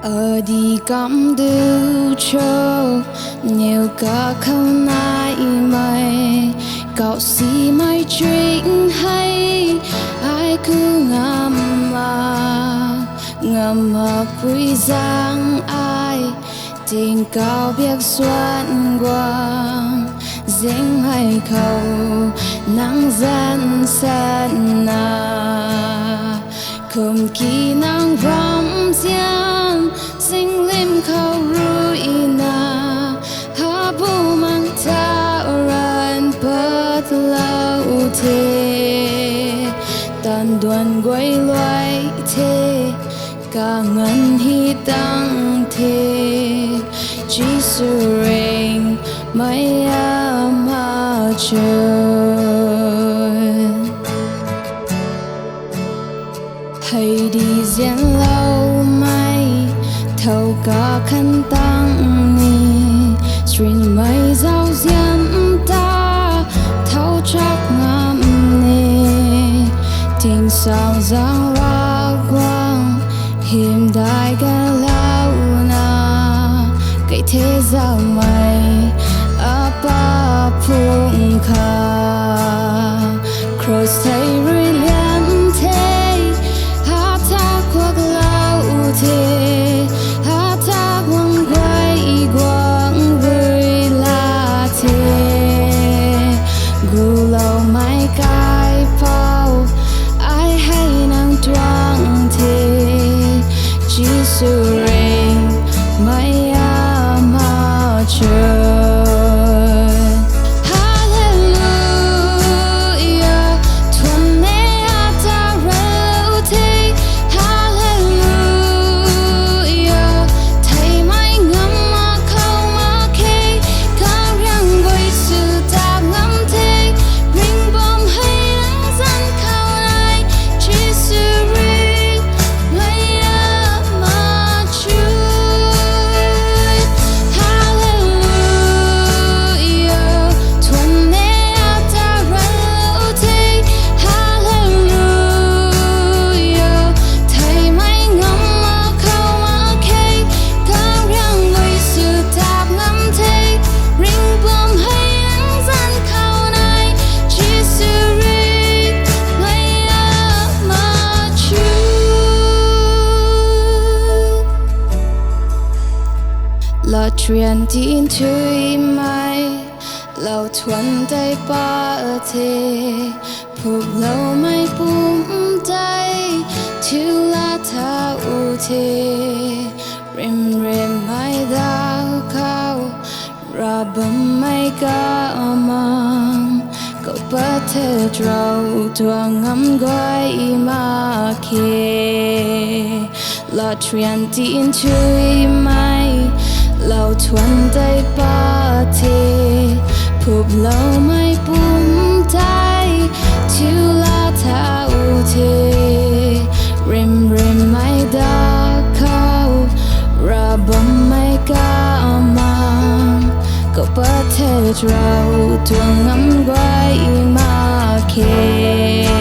ở đi cảm đu cho nhiều cả không ai mày cậu xí mai chuyện hay ai cứ ngầm mà quý giang ai tình cao biết xuân quang riêng hay khâu nắng dân sân không kỳ nắng rắm riêng sinh lim khâu rui na ha bu mang ta ran bớt lâu thế tàn đoàn quay loay thế cả ngân hi tăng thế chỉ sự ring mây Amachun hay đi diễn lâu mây thâu cả khăn tăng ni Ringhmei giao diễn ta thâu chắc ngắm ni tình sao giang hoa quang hiểm đại ga lao na cái thế giao mây apa phung kha cross thấy rơi liên thế hát ta quắc lao thế hát ta quăng quay quăng vui la thế gu lâu mai cái phao ai hay năng toang thế chỉ sự ring mây Amachun là chuyện tin thui mai lâu thuần tay ba thế phục lâu mai bùm tay thiếu là thao thế rim mai đau khao ra bấm mai ca mang cậu bắt thể trâu tua ngắm quay mà kề là chuyện tin thui mai lâu thuần tay ba thế phục lâu mai bùm tay thiếu là thao thế rim mai đau khao ra bấm mai ca mang cậu bắt thể trâu tua ngắm quay mà kề